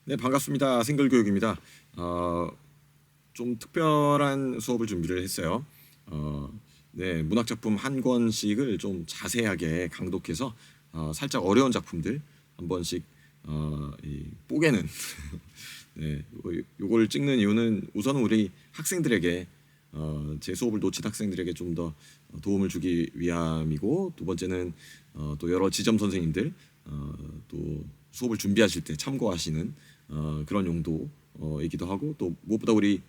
네, 반갑습니다. 생글교육입니다. 좀 특별한 수업을 준비를 했어요. 네, 문학 작품 한 권씩을 좀 자세하게 강독해서 살짝 어려운 작품들 한 번씩 뽀개는 네, 요걸 찍는 이유는 우선은 우리 학생들에게 제 수업을 놓친 학생들에게 좀 더 도움을 주기 위함이고, 두 번째는 또 여러 지점 선생님들 또 수업을 준비하실 때 참고하시는 그런 용도이기도 하고, 또 무엇보다 우리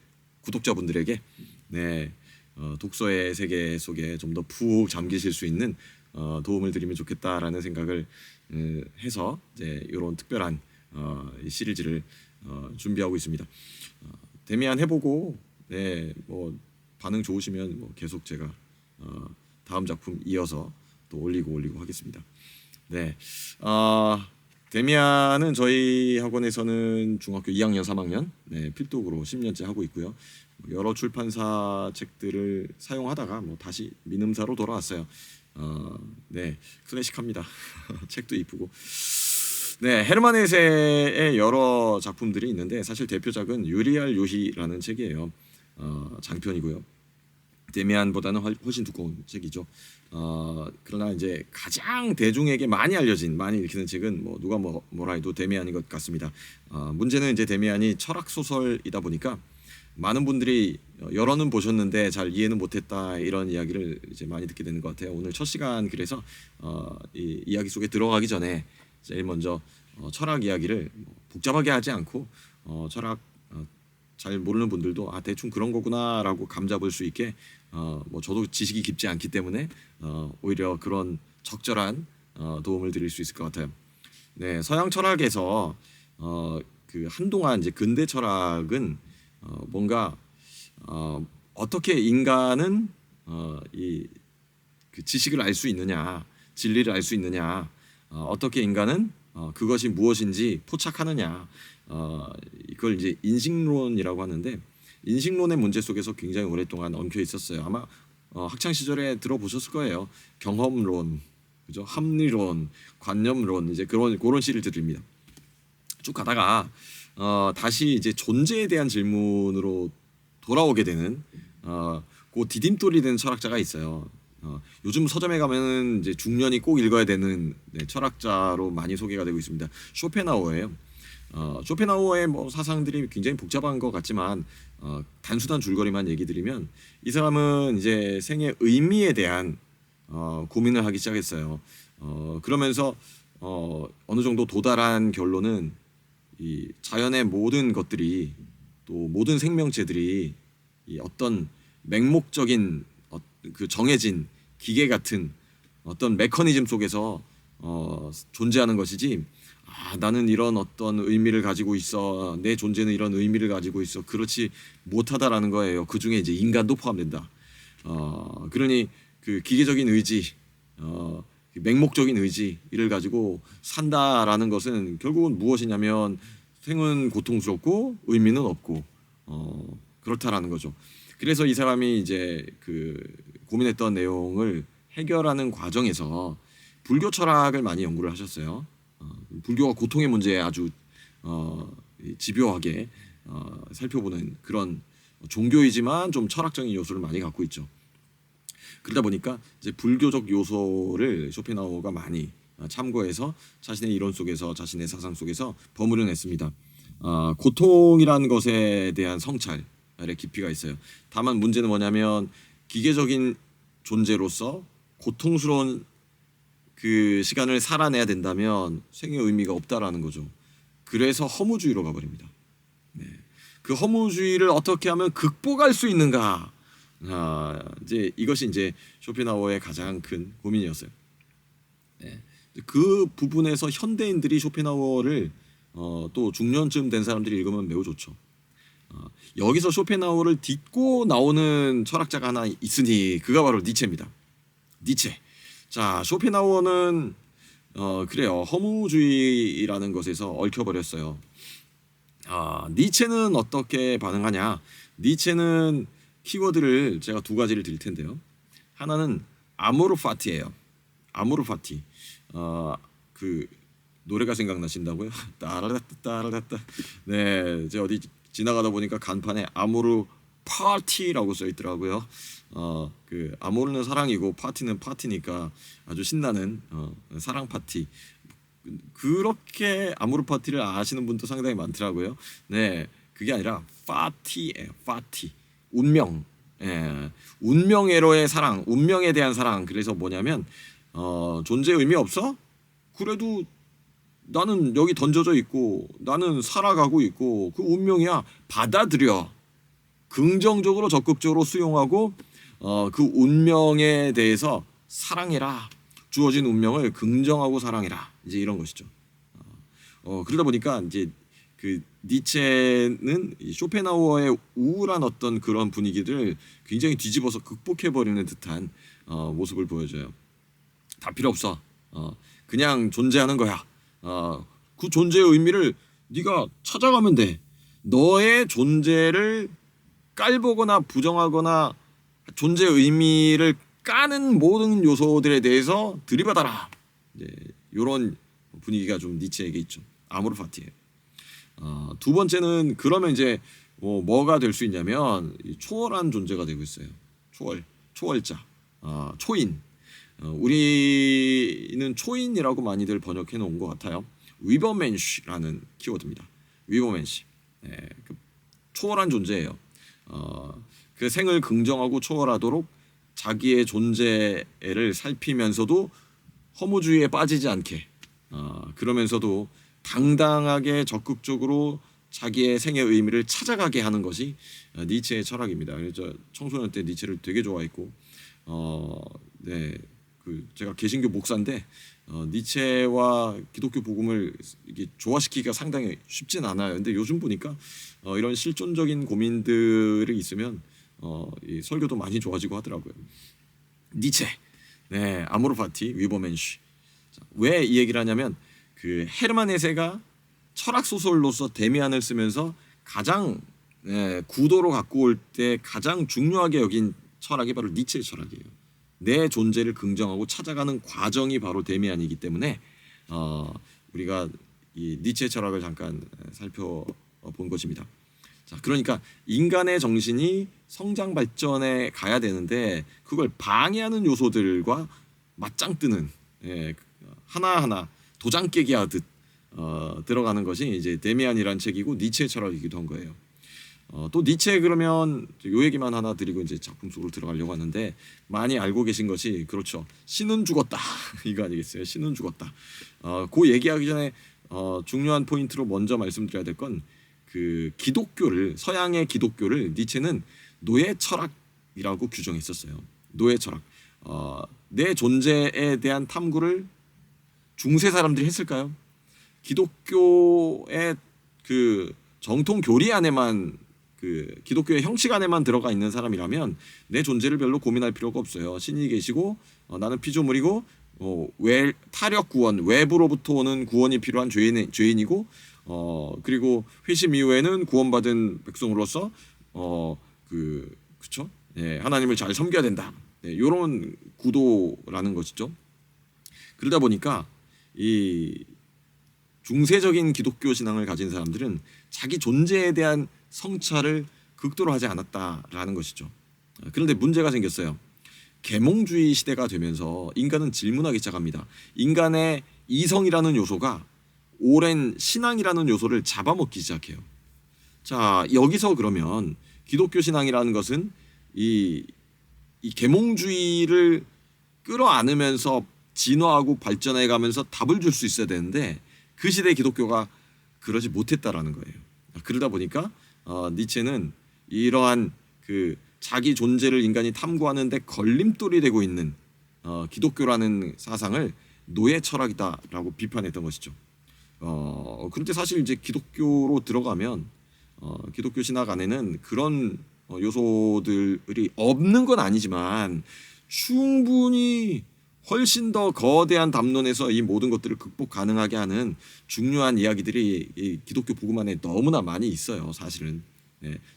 구독자분들에게 네, 독서의 세계 속에 좀 더 푹 잠기실 수 있는 도움을 드리면 좋겠다라는 생각을 해서 이제 이런 특별한 이 시리즈를 준비하고 있습니다. 데미안 해보고 네, 뭐 반응 좋으시면 뭐 계속 제가 다음 작품 이어서 또 올리고 하겠습니다. 네, 데미안은 저희 학원에서는 중학교 2학년, 3학년 네, 필독으로 10년째 하고 있고요. 여러 출판사 책들을 사용하다가 뭐 다시 민음사로 돌아왔어요. 네, 클래식합니다. 책도 이쁘고. 네, 헤르만 헤세의 여러 작품들이 있는데 사실 대표작은 유리알 요시라는 책이에요. 장편이고요. 데미안보다는 훨씬 두꺼운 책이죠. 그러나 이제 가장 대중에게 많이 알려진, 많이 읽히는 책은 뭐 누가 뭐라 해도 데미안인 것 같습니다. 문제는 이제 데미안이 철학 소설이다 보니까 많은 분들이 여러는 보셨는데 잘 이해는 못했다, 이런 이야기를 이제 많이 듣게 되는 것 같아요. 오늘 첫 시간 그래서 이 이야기 속에 들어가기 전에 제일 먼저 철학 이야기를 복잡하게 하지 않고 철학 잘 모르는 분들도 대충 그런 거구나라고 감잡을 수 있게 뭐 저도 지식이 깊지 않기 때문에 오히려 그런 적절한 도움을 드릴 수 있을 것 같아요. 네, 서양 철학에서 그 한동안 이제 근대 철학은 뭔가 어떻게 인간은 이 그 지식을 알 수 있느냐, 진리를 알 수 있느냐, 어떻게 인간은 그것이 무엇인지 포착하느냐, 이걸 이제 인식론이라고 하는데, 인식론의 문제 속에서 굉장히 오랫동안 엉켜 있었어요. 아마 학창 시절에 들어보셨을 거예요. 경험론, 그죠? 합리론, 관념론, 이제 그런 시리즈들입니다. 쭉 가다가 다시 이제 존재에 대한 질문으로 돌아오게 되는 그 디딤돌이 된 철학자가 있어요. 요즘 서점에 가면은 이제 중년이 꼭 읽어야 되는 철학자로 많이 소개가 되고 있습니다. 쇼펜하우어예요. 쇼펜하우어의 뭐 사상들이 굉장히 복잡한 것 같지만 단순한 줄거리만 얘기 드리면, 이 사람은 이제 생의 의미에 대한 고민을 하기 시작했어요. 그러면서 어느 정도 도달한 결론은 이 자연의 모든 것들이, 또 모든 생명체들이 이 어떤 맹목적인 그 정해진 기계 같은 어떤 메커니즘 속에서 존재하는 것이지, 나는 이런 어떤 의미를 가지고 있어, 내 존재는 이런 의미를 가지고 있어, 그렇지 못하다라는 거예요. 그 중에 이제 인간도 포함된다. 그러니 그 기계적인 의지, 맹목적인 의지를 가지고 산다라는 것은 결국은 무엇이냐면 생은 고통스럽고 의미는 없고 그렇다라는 거죠. 그래서 이 사람이 이제 그 고민했던 내용을 해결하는 과정에서 불교 철학을 많이 연구를 하셨어요. 불교가 고통의 문제에 아주 집요하게 살펴보는 그런 종교이지만 좀 철학적인 요소를 많이 갖고 있죠. 그러다 보니까 이제 불교적 요소를 쇼펜하우어가 많이 참고해서 자신의 이론 속에서, 자신의 사상 속에서 버무려냈습니다. 고통이라는 것에 대한 성찰의 깊이가 있어요. 다만 문제는 뭐냐면 기계적인 존재로서 고통스러운 그 시간을 살아내야 된다면 생의 의미가 없다라는 거죠. 그래서 허무주의로 가버립니다. 네. 그 허무주의를 어떻게 하면 극복할 수 있는가? 이제 이것이 이제 쇼펜하우어의 가장 큰 고민이었어요. 네. 그 부분에서 현대인들이 쇼펜하우어를 또 중년쯤 된 사람들이 읽으면 매우 좋죠. 여기서 쇼펜하우어를 딛고 나오는 철학자가 하나 있으니 그가 바로 니체입니다. 니체. 자, 쇼펜하우어는 그래요. 허무주의라는 것에서 얽혀버렸어요. 니체는 어떻게 반응하냐? 니체는 키워드를 제가 두 가지를 드릴 텐데요. 하나는 아모르 파티예요. 아모르 파티. 그 노래가 생각나신다고요? 따라라따 따라라따. 네, 제가 어디 지나가다 보니까 간판에 아모르 파티라고 써 있더라고요. 그 아모르는 사랑이고 파티는 파티니까 아주 신나는 사랑 파티. 그렇게 아모르 파티를 아시는 분도 상당히 많더라고요. 네, 그게 아니라 파티예요. 파티. 운명. 예, 운명애로의 사랑, 운명에 대한 사랑. 그래서 뭐냐면 존재 의미 없어? 그래도 나는 여기 던져져 있고 나는 살아가고 있고 그 운명이야. 받아들여. 긍정적으로 적극적으로 수용하고 그 운명에 대해서 사랑해라. 주어진 운명을 긍정하고 사랑해라. 이제 이런 것이죠. 그러다 보니까 이제 그 니체는 쇼펜하우어의 우울한 어떤 그런 분위기를 굉장히 뒤집어서 극복해 버리는 듯한 모습을 보여줘요. 다 필요 없어. 그냥 존재하는 거야. 그 존재의 의미를 네가 찾아가면 돼. 너의 존재를 깔보거나 부정하거나 존재의 의미를 까는 모든 요소들에 대해서 들이받아라. 이제 이런 분위기가 좀 니체에게 있죠. 아모르 파티예요. 두 번째는 그러면 이제 뭐가 될 수 있냐면 초월한 존재가 되고 있어요. 초월자, 초인. 우리는 초인이라고 많이들 번역해 놓은 것 같아요. 위버맨시라는 키워드입니다. 위버맨시. 네, 그 초월한 존재예요. 그 생을 긍정하고 초월하도록 자기의 존재를 살피면서도 허무주의에 빠지지 않게 그러면서도 당당하게 적극적으로 자기의 생의 의미를 찾아가게 하는 것이 니체의 철학입니다. 그래서 청소년 때 니체를 되게 좋아했고 네, 그 제가 개신교 목사인데 니체와 기독교 복음을 이게 조화시키기가 상당히 쉽진 않아요. 근데 요즘 보니까 이런 실존적인 고민들이 있으면 이 설교도 많이 좋아지고 하더라고요. 니체, 네, 아모르 파티, 위버맨시. 왜 이 얘기를 하냐면 그 헤르만 헤세가 철학 소설로서 데미안을 쓰면서 가장 구도로 갖고 올 때 가장 중요하게 여긴 철학이 바로 니체의 철학이에요. 내 존재를 긍정하고 찾아가는 과정이 바로 데미안이기 때문에 우리가 이 니체의 철학을 잠깐 살펴본 것입니다. 자, 그러니까 인간의 정신이 성장 발전에 가야 되는데 그걸 방해하는 요소들과 맞짱 뜨는 하나하나 도장 깨기 하듯 들어가는 것이 이제 데미안이라는 책이고 니체의 철학이기도 한 거예요. 또 니체 그러면 요 얘기만 하나 드리고 이제 작품 속으로 들어가려고 하는데 많이 알고 계신 것이 그렇죠. 신은 죽었다 이거 아니겠어요? 신은 죽었다. 그 얘기하기 전에 중요한 포인트로 먼저 말씀드려야 될 건 그 기독교를 서양의 기독교를 니체는 노예 철학이라고 규정했었어요. 노예 철학. 내 존재에 대한 탐구를 중세 사람들이 했을까요? 기독교의 그 정통 교리 안에만 그 기독교의 형식 안에만 들어가 있는 사람이라면 내 존재를 별로 고민할 필요가 없어요. 신이 계시고 나는 피조물이고 타력 구원 외부로부터 오는 구원이 필요한 죄인이고 그리고 회심 이후에는 구원받은 백성으로서 그쵸? 예, 하나님을 잘 섬겨야 된다. 이런 구도라는 것이죠. 그러다 보니까 이 중세적인 기독교 신앙을 가진 사람들은 자기 존재에 대한 성찰을 극도로 하지 않았다라는 것이죠. 그런데 문제가 생겼어요. 계몽주의 시대가 되면서 인간은 질문하기 시작합니다. 인간의 이성이라는 요소가 오랜 신앙이라는 요소를 잡아먹기 시작해요. 자, 여기서 그러면 기독교 신앙이라는 것은 이 계몽주의를 끌어안으면서 진화하고 발전해가면서 답을 줄 수 있어야 되는데 그 시대 기독교가 그러지 못했다라는 거예요. 그러다 보니까 니체는 이러한 그 자기 존재를 인간이 탐구하는데 걸림돌이 되고 있는 기독교라는 사상을 노예 철학이다라고 비판했던 것이죠. 그런데 사실 이제 기독교로 들어가면 기독교 신학 안에는 그런 요소들이 없는 건 아니지만 충분히 훨씬 더 거대한 담론에서 이 모든 것들을 극복 가능하게 하는 중요한 이야기들이 이 기독교 복음 안에 너무나 많이 있어요. 사실은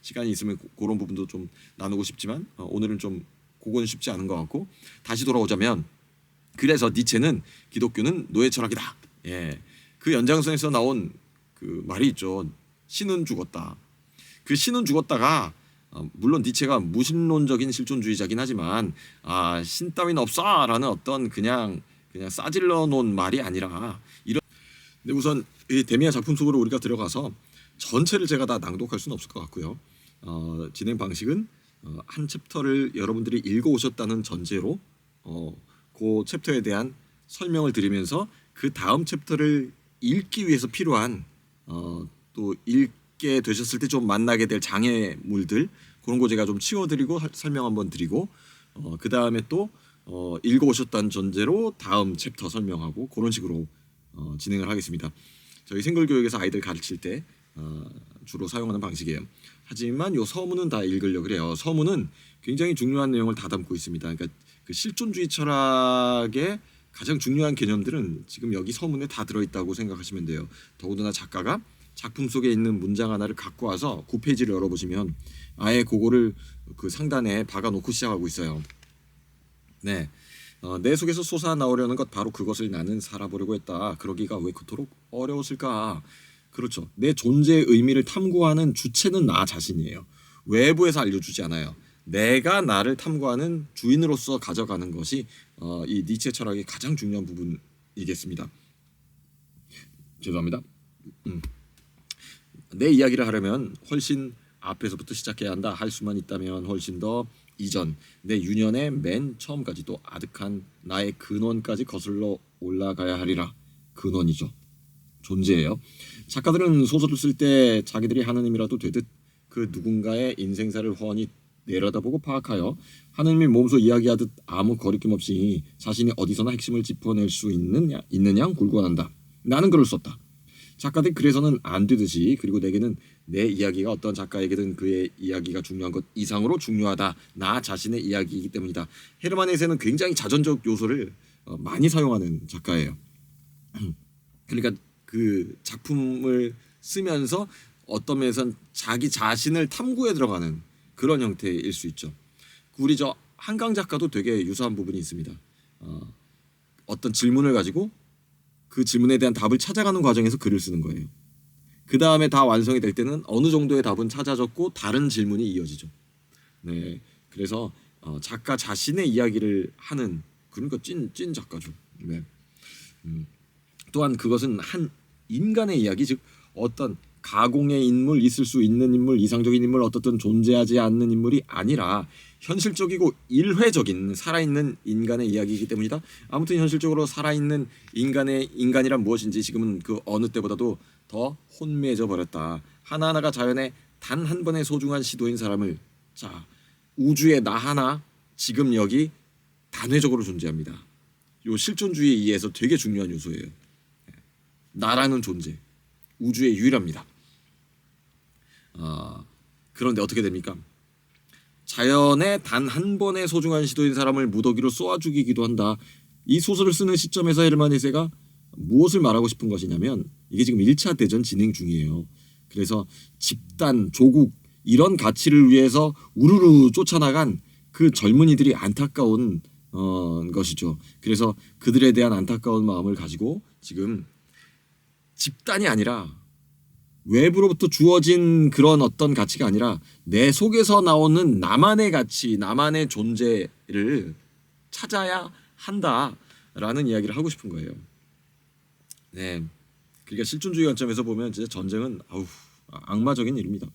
시간이 있으면 그런 부분도 좀 나누고 싶지만 오늘은 좀 그건 쉽지 않은 것 같고 다시 돌아오자면 그래서 니체는 기독교는 노예 철학이다. 그 연장선에서 나온 그 말이 있죠. 신은 죽었다. 그 신은 죽었다가 물론 니체가 무신론적인 실존주의자긴 하지만 신 따위는 없어라는 어떤 그냥 싸질러 놓은 말이 아니라 이런. 근데 우선 이 데미안 작품 속으로 우리가 들어가서 전체를 제가 다 낭독할 수는 없을 것 같고요. 진행 방식은 한 챕터를 여러분들이 읽어오셨다는 전제로 그 챕터에 대한 설명을 드리면서 그 다음 챕터를 읽기 위해서 필요한 또 읽게 되셨을 때 좀 만나게 될 장애물들 그런 거 제가 좀 치워드리고 설명 한번 드리고 그 다음에 또 읽어오셨다는 전제로 다음 챕터 설명하고 그런 식으로 진행을 하겠습니다. 저희 생글교육에서 아이들 가르칠 때 주로 사용하는 방식이에요. 하지만 요 서문은 다 읽으려고 그래요. 서문은 굉장히 중요한 내용을 다 담고 있습니다. 그러니까 그 실존주의 철학의 가장 중요한 개념들은 지금 여기 서문에 다 들어있다고 생각하시면 돼요. 더군다나 작가가 작품 속에 있는 문장 하나를 갖고 와서 9페이지를 열어보시면 아예 그거를 그 상단에 박아놓고 시작하고 있어요. 네, 내 속에서 솟아나오려는 것 바로 그것을 나는 살아보려고 했다. 그러기가 왜 그토록 어려웠을까? 그렇죠. 내 존재의 의미를 탐구하는 주체는 나 자신이에요. 외부에서 알려주지 않아요. 내가 나를 탐구하는 주인으로서 가져가는 것이 이 니체 철학의 가장 중요한 부분이겠습니다. 죄송합니다. 내 이야기를 하려면 훨씬 앞에서부터 시작해야 한다. 할 수만 있다면 훨씬 더 이전 내 유년의 맨 처음까지 또 아득한 나의 근원까지 거슬러 올라가야 하리라. 근원이죠. 존재예요. 작가들은 소설을 쓸 때 자기들이 하느님이라도 되듯 그 누군가의 인생사를 훤히 내려다보고 파악하여 하느님이 몸소 이야기하듯 아무 거리낌 없이 자신이 어디서나 핵심을 짚어낼 수 있느냐 굴곤한다. 나는 그럴 수 없다. 작가들이 그래서는 안 되듯이 그리고 내게는 내 이야기가 어떤 작가에게든 그의 이야기가 중요한 것 이상으로 중요하다. 나 자신의 이야기이기 때문이다. 헤르만 헤세는 굉장히 자전적 요소를 많이 사용하는 작가예요. 그러니까 그 작품을 쓰면서 어떤 면에선 자기 자신을 탐구해 들어가는 그런 형태일 수 있죠. 우리 저 한강 작가도 되게 유사한 부분이 있습니다. 어떤 질문을 가지고 그 질문에 대한 답을 찾아가는 과정에서 글을 쓰는 거예요. 그 다음에 다 완성이 될 때는 어느 정도의 답은 찾아졌고 다른 질문이 이어지죠. 네, 그래서 작가 자신의 이야기를 하는 그러니까 찐 작가죠. 네. 또한 그것은 한 인간의 이야기, 즉 어떤 가공의 인물, 있을 수 있는 인물, 이상적인 인물, 어떻든 존재하지 않는 인물이 아니라 현실적이고 일회적인 살아있는 인간의 이야기이기 때문이다. 아무튼 현실적으로 살아있는 인간이란 무엇인지 지금은 그 어느 때보다도 더 혼미해져 버렸다. 하나하나가 자연의 단 한 번의 소중한 시도인 사람을 우주의 나 하나 지금 여기 단회적으로 존재합니다. 요 실존주의에 의해서 되게 중요한 요소예요. 나라는 존재, 우주의 유일합니다. 그런데 어떻게 됩니까? 자연의 단 한 번의 소중한 시도인 사람을 무더기로 쏘아 죽이기도 한다. 이 소설을 쓰는 시점에서 헤르만 헤세가 무엇을 말하고 싶은 것이냐면 이게 지금 1차 대전 진행 중이에요. 그래서 집단, 조국 이런 가치를 위해서 우르르 쫓아나간 그 젊은이들이 안타까운 것이죠. 그래서 그들에 대한 안타까운 마음을 가지고 지금 집단이 아니라 외부로부터 주어진 그런 어떤 가치가 아니라 내 속에서 나오는 나만의 가치, 나만의 존재를 찾아야 한다라는 이야기를 하고 싶은 거예요. 네, 그러니까 실존주의 관점에서 보면 진짜 전쟁은 악마적인 일입니다.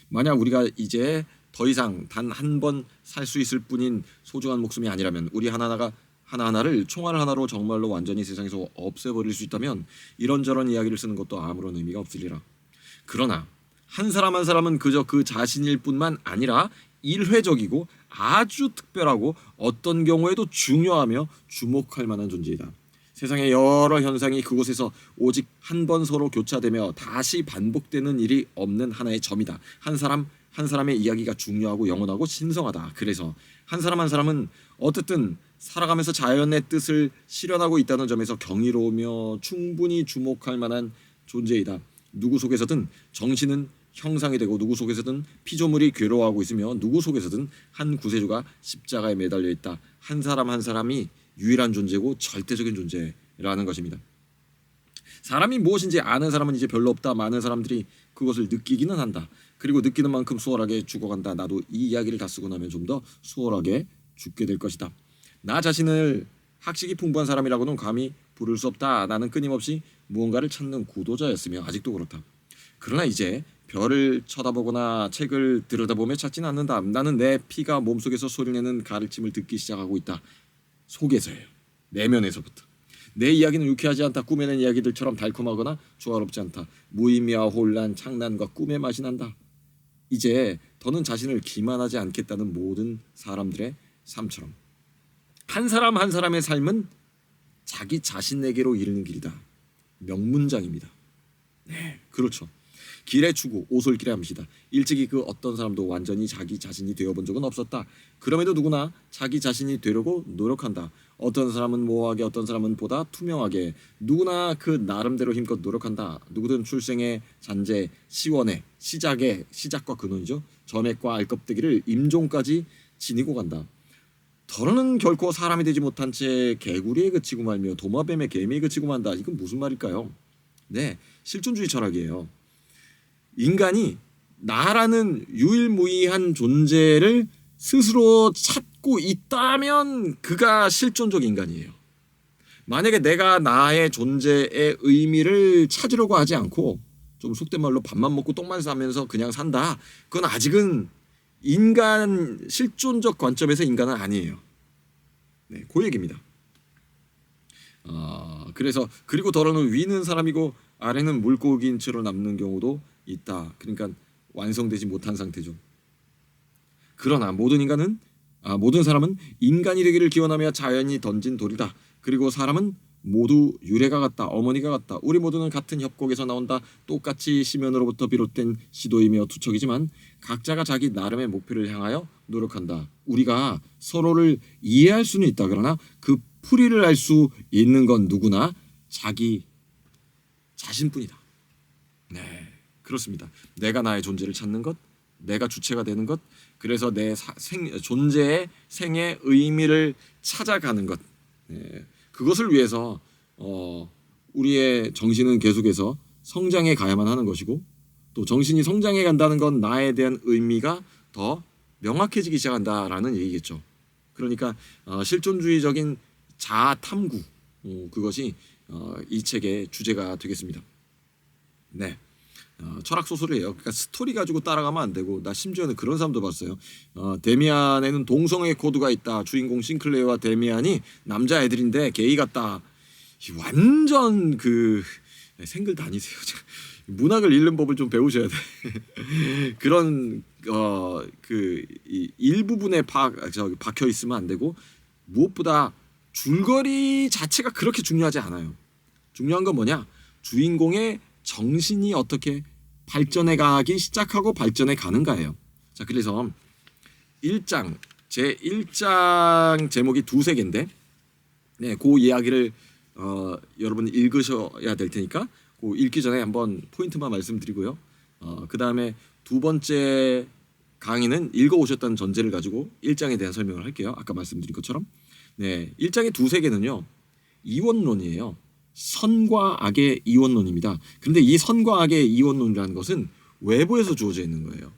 만약 우리가 이제 더 이상 단 한 번 살 수 있을 뿐인 소중한 목숨이 아니라면 우리 하나하나를 총알 하나로 정말로 완전히 세상에서 없애버릴 수 있다면 이런저런 이야기를 쓰는 것도 아무런 의미가 없으리라. 그러나 한 사람 한 사람은 그저 그 자신일 뿐만 아니라 일회적이고 아주 특별하고 어떤 경우에도 중요하며 주목할 만한 존재이다. 세상의 여러 현상이 그곳에서 오직 한 번 서로 교차되며 다시 반복되는 일이 없는 하나의 점이다. 한 사람 한 사람의 이야기가 중요하고 영원하고 신성하다. 그래서 한 사람 한 사람은 어쨌든 살아가면서 자연의 뜻을 실현하고 있다는 점에서 경이로우며 충분히 주목할 만한 존재이다. 누구 속에서든 정신은 형상이 되고 누구 속에서든 피조물이 괴로워하고 있으며 누구 속에서든 한 구세주가 십자가에 매달려 있다. 한 사람 한 사람이 유일한 존재고 절대적인 존재라는 것입니다. 사람이 무엇인지 아는 사람은 이제 별로 없다. 많은 사람들이 그것을 느끼기는 한다. 그리고 느끼는 만큼 수월하게 죽어간다. 나도 이 이야기를 다 쓰고 나면 좀 더 수월하게 죽게 될 것이다. 나 자신을 학식이 풍부한 사람이라고는 감히 부를 수 없다. 나는 끊임없이 무언가를 찾는 구도자였으며 아직도 그렇다. 그러나 이제 별을 쳐다보거나 책을 들여다보며 찾지는 않는다. 나는 내 피가 몸속에서 소리내는 가르침을 듣기 시작하고 있다. 속에서예요. 내면에서부터. 내 이야기는 유쾌하지 않다. 꾸며낸 이야기들처럼 달콤하거나 조화롭지 않다. 무의미와 혼란, 장난과 꿈의 맛이 난다. 이제 더는 자신을 기만하지 않겠다는 모든 사람들의 삶처럼 한 사람 한 사람의 삶은 자기 자신에게로 이르는 길이다. 명문장입니다. 네, 그렇죠. 길의 추구, 오솔길의 암시다. 일찍이 그 어떤 사람도 완전히 자기 자신이 되어본 적은 없었다. 그럼에도 누구나 자기 자신이 되려고 노력한다. 어떤 사람은 모호하게, 어떤 사람은 보다 투명하게. 누구나 그 나름대로 힘껏 노력한다. 누구든 출생의 잔재, 시원의, 시작의, 시작과 근원이죠. 점액과 알껍데기를 임종까지 지니고 간다. 더러는 결코 사람이 되지 못한 채 개구리에 그치고 말며 도마뱀의 개미에 그치고 만다. 이건 무슨 말일까요? 네, 실존주의 철학이에요. 인간이 나라는 유일무이한 존재를 스스로 찾고 있다면 그가 실존적 인간이에요. 만약에 내가 나의 존재의 의미를 찾으려고 하지 않고 좀 속된 말로 밥만 먹고 똥만 싸면서 그냥 산다. 그건 아직은 인간 실존적 관점에서 인간은 아니에요. 네, 그 얘기입니다. 그래서 그리고 더러는 위는 사람이고 아래는 물고기인 채로 남는 경우도 있다. 그러니까 완성되지 못한 상태죠. 그러나 모든 사람은 인간이 되기를 기원하며 자연이 던진 돌이다. 그리고 사람은 모두 유래가 같다. 어머니가 같다. 우리 모두는 같은 협곡에서 나온다. 똑같이 심연으로부터 비롯된 시도이며 투척이지만 각자가 자기 나름의 목표를 향하여 노력한다. 우리가 서로를 이해할 수는 있다. 그러나 그 풀이를 알 수 있는 건 누구나 자기 자신뿐이다. 네, 그렇습니다. 내가 나의 존재를 찾는 것, 내가 주체가 되는 것, 그래서 내 존재의 생의 의미를 찾아가는 것. 네, 그것을 위해서 우리의 정신은 계속해서 성장해 가야만 하는 것이고, 또 정신이 성장해 간다는 건 나에 대한 의미가 더 명확해지기 시작한다라는 얘기겠죠. 그러니까 실존주의적인 자아 탐구, 그것이 이 책의 주제가 되겠습니다. 네, 철학 소설이에요. 그러니까 스토리 가지고 따라가면 안 되고, 나 심지어는 그런 사람도 봤어요. 데미안에는 동성애 코드가 있다. 주인공 싱클레어와 데미안이 남자애들인데 게이 같다. 완전 생글 다니세요. 문학을 읽는 법을 좀 배우셔야 돼. 그런 이 일부분에 박혀 있으면 안 되고, 무엇보다 줄거리 자체가 그렇게 중요하지 않아요. 중요한 건 뭐냐? 주인공의 정신이 어떻게 발전해 가기 시작하고 발전해 가는가예요. 자, 그래서 1장 제 1장 제목이 두세 개인데, 네, 그 이야기를 여러분 읽으셔야 될 테니까 그 읽기 전에 한번 포인트만 말씀드리고요. 그 다음에 두 번째 강의는 읽어오셨다는 전제를 가지고 1장에 대한 설명을 할게요. 아까 말씀드린 것처럼. 네, 1장의 두세 개는요, 이원론이에요. 선과 악의 이원론입니다. 그런데 이 선과 악의 이원론이라는 것은 외부에서 주어져 있는 거예요.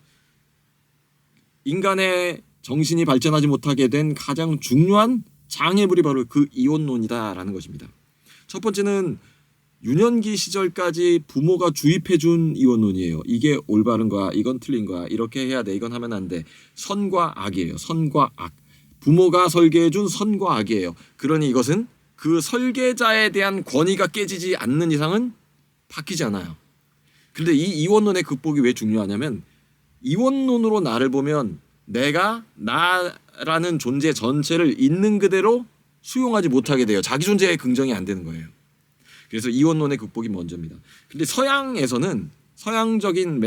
인간의 정신이 발전하지 못하게 된 가장 중요한 장애물이 바로 그 이원론이다라는 것입니다. 첫 번째는 유년기 시절까지 부모가 주입해준 이원론이에요. 이게 올바른 거야, 이건 틀린 거야, 이렇게 해야 돼, 이건 하면 안 돼. 선과 악이에요. 선과 악. 부모가 설계해준 선과 악이에요. 그러니 이것은 그 설계자에 대한 권위가 깨지지 않는 이상은 바뀌지 않아요. 그런데 이 이원론의 극복이 왜 중요하냐면, 이원론으로 나를 보면 내가 나라는 존재 전체를 있는 그대로 수용하지 못하게 돼요. 자기 존재에 긍정이 안 되는 거예요. 그래서 이원론의 극복이 먼저입니다. 근데 서양에서는, 서양적인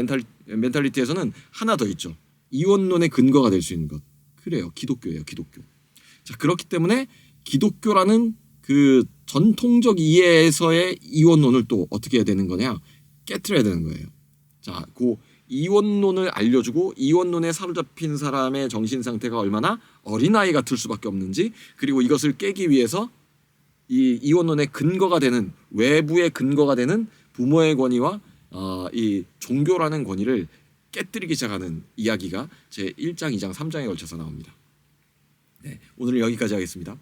멘탈리티에서는 하나 더 있죠. 이원론의 근거가 될 수 있는 것. 그래요. 기독교예요. 기독교. 자, 그렇기 때문에 기독교라는 그 전통적 이해에서의 이원론을 또 어떻게 해야 되는 거냐? 깨트려야 되는 거예요. 자, 그 이원론을 알려주고, 이원론에 사로잡힌 사람의 정신 상태가 얼마나 어린아이 같을 수밖에 없는지, 그리고 이것을 깨기 위해서 이 이원론의 근거가 되는 외부의 근거가 되는 부모의 권위와 이 종교라는 권위를 깨뜨리기 시작하는 이야기가 제 1장, 2장, 3장에 걸쳐서 나옵니다. 네, 오늘 여기까지 하겠습니다.